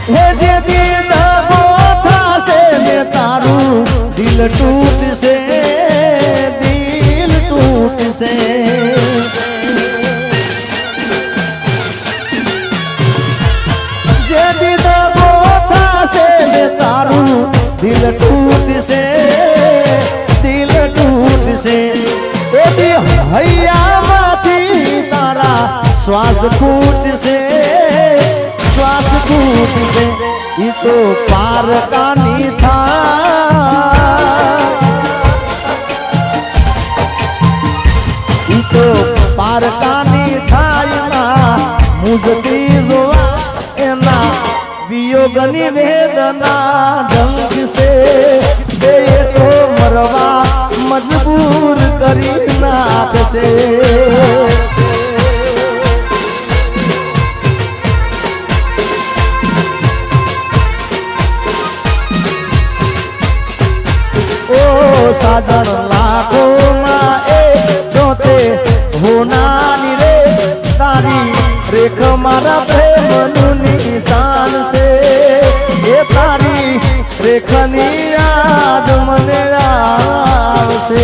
हे जे दिन बोथा से ने तारू दिल टूट से जे दिन बोथा से ने तारू दिल टूट से एदी हैया माथी तारा श्वास फूट से ई तो पार कानी था ई तो पार कानी था मुझती जोवा एना वियोगनी वेदना ढंग से दे तो मरवा मजबूर करी नाथ से ओ साधन लाखों में एक जोते होना रे तारी रेख मारा प्रेम निशान से ये तारी रेखनी याद मने से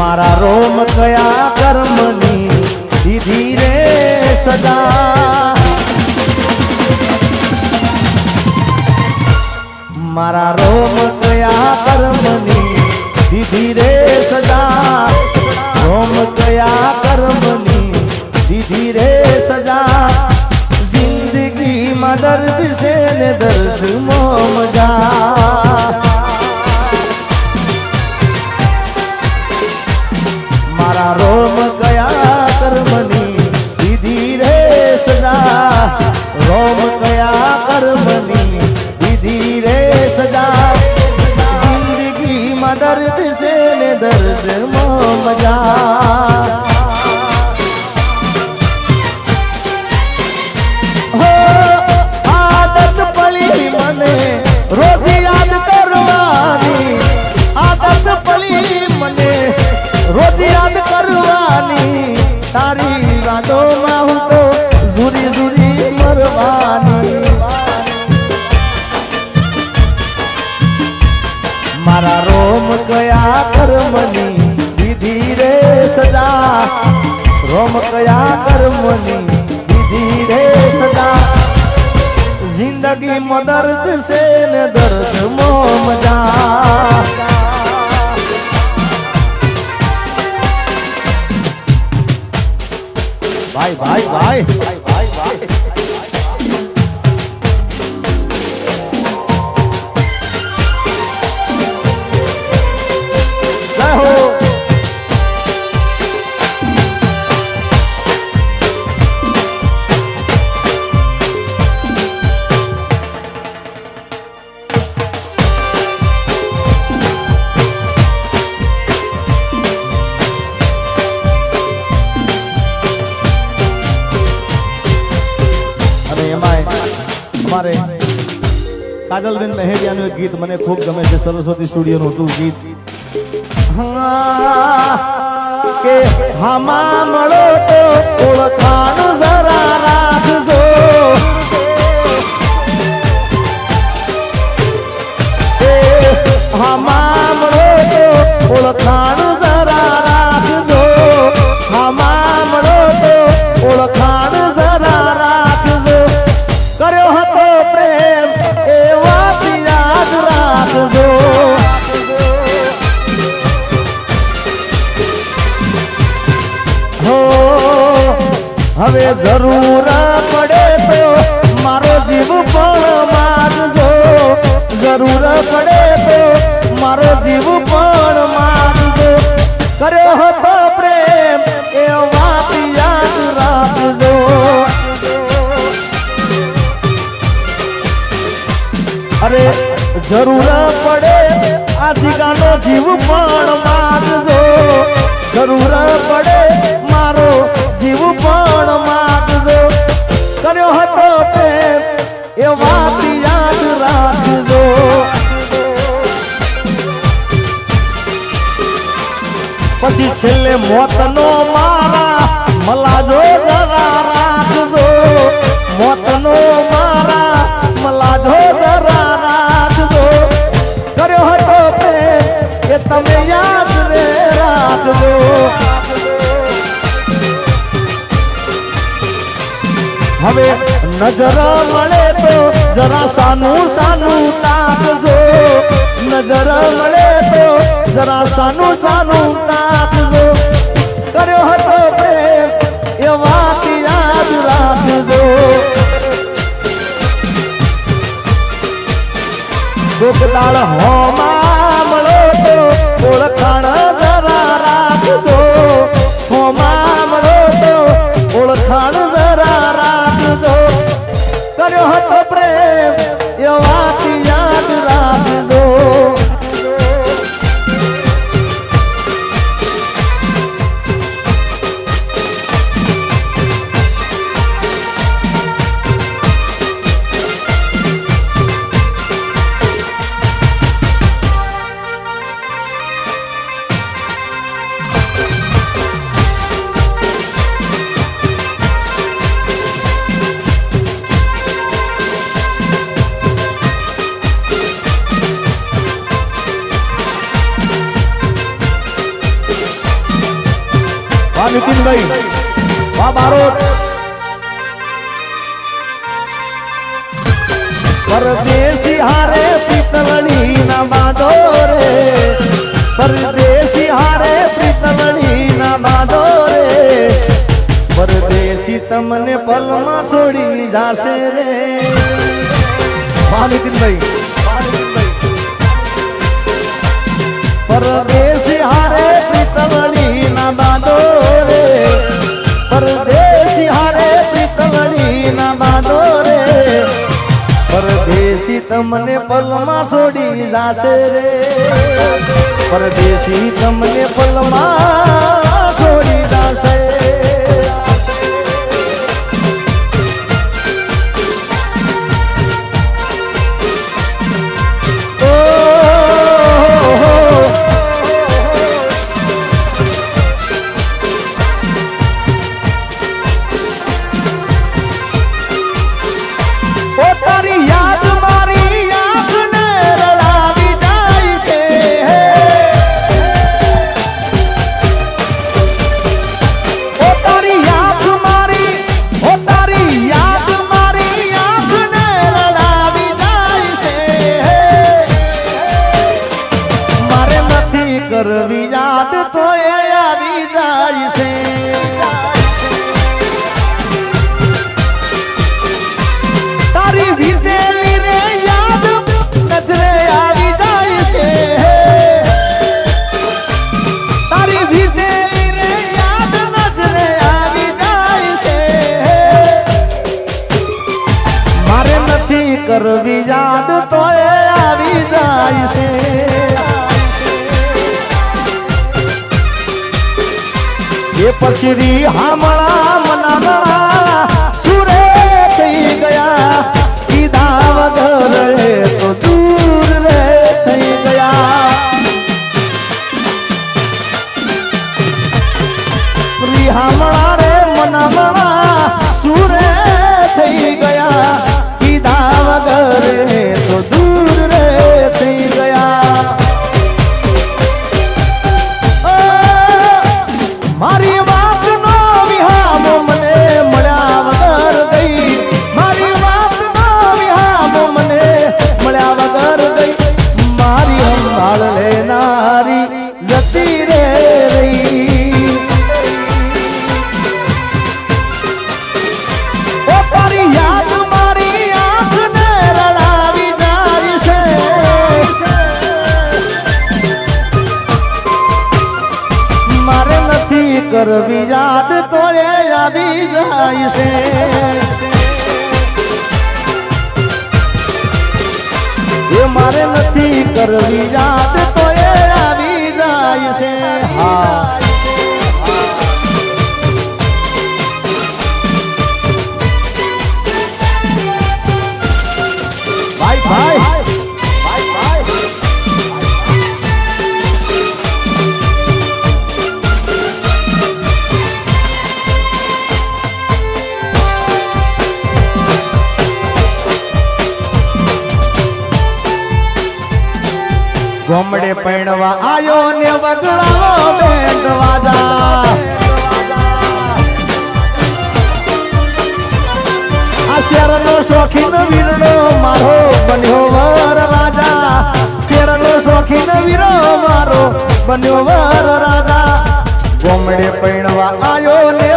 मारा रोम कया कर्मनी दीदी रे सदा मारा रोम कया कर्मनी दीदी रे सदा रोम कया कर्मनी दीदी रे सजा जिंदगी में दर्द से ने दर्द मोम जा मारा रोम गया कर्मनी दीदी रे सजा रोम गया कर्मनी दीदी रे सजा जिंदगी में दर्द से ने दर्द मजा हो आदत पली मने रोज याद करवानी आदत पली मने रोज याद करवानी तारी यादों में हूँ तो जुरी जुरी मरवानी मारा रोम गया कर्मनी दीदी रे सदा रोम गया कर्मनी दीदी रे सदा जिंदगी में दर्द से न दर्द मोम जा भाई भाई भाई भाई भाई भाई जय हो हमारे काजलबेन महेरियाનું એક ગીત મને ખૂબ ગમે છે સરસ્વતી સ્ટુડિયોનું હતું ગીત કે હામા મળો તો ઓળખાણ જરા રાખજો હામા મળો તો ઓળખાણ જરા રાખજો હામા મળો તો ઓળખાણ જરા રાખજો કર્યો હતો પ્રેમ એ વાત યાદ રાખજો હો હવે જરૂર પડે તો મારો જીવ પણ મારજો જરૂર પડે તો મારો જીવ પણ મારજો કર્યો હતો પ્રેમ એ વાત યાદ રાખજો જરૂર પડે આ જીગાનો જીવ પણ માગજો જરૂર પડે મારો જીવ પણ માગજો કર્યો હતો પ્રેમ એ વાત યાદ રાખજો પછી છેલ્લે મોતનો મારા મલાજો જરા રાખજો મોતનો મારા મલાજો જરા રાખજો કર્યો હતો પ્રેમ એ તમે યાદ રે રાખજો હવે નજર મળે તો જરા સાનું સાનું તાકજો નજર મળે તો જરા સાનું સાનું તાકજો કર્યો હતો પ્રેમ એ વાત યાદ રાખજો ગોપદાળ હોમાં મળો તો ઓળખાણ જરા રાખજો હોમાં મળો તો ઓળખાણ જરા રાખજો કર્યો હતો પ્રેમ એ વાત યાદ રાખજો નીતિનભાઈ વાહ બારોટ પરદેશી હારે પિતળણી ના બાંધો રે પરદેશી હારે પિતળણી ના બાંધો રે પરદેશી તમને પલમાં છોડી જાશે રે વાહ નીતિનભાઈ પરદેશી હારે પિતળણી ના બાંધો રે પરદેશી હારે પિતળણી ના બાંધો રે પરદેશી તમને પલમાં છોડી જાશે રે પરદેશી તમને પલમાં છોડી જાશે કરવી યાદ તો એ આવી જાય છે તારી વીતેલી રે યાદ નજરે આવી જાય છે તારી વીતેલી રે યાદ નજરે આવી જાય છે મારે નથી કરવી યાદ તો એ આવી જાય છે એ પછી હામળા મનાના સુરે થઈ ગયા કીધા વગર તો દૂર રે થઈ ગયા હામળા રે મનાના સુરે થઈ ગયા કીધા વગર તો દૂર રે થઈ ગયા મારી વાત નો વિહામો મને મળ્યા વગર ગઈ મારી વાત નો વિહામો મને મળ્યા વગર ગઈ મારી સંભાળ લેનારી જતી રે રહી ઓ તારી યાદ મારી આંખને રડાવી જાય છે મારે નથી કરવી યાદ તો એ આવી જાય છે એ મારે નથી કરવી યાદ તો એ આવી જાય છે હા ભાઈ ભાઈ ગોમડે પૈણવા આયો ને વગડાવો બેટ વાજા આ શેરનો શોખીન વીરનો મારો બન્યો વર રાજા શેરનો શોખીન વીરો મારો બન્યો વર રાજા ગોમડે પૈણવા આયો ને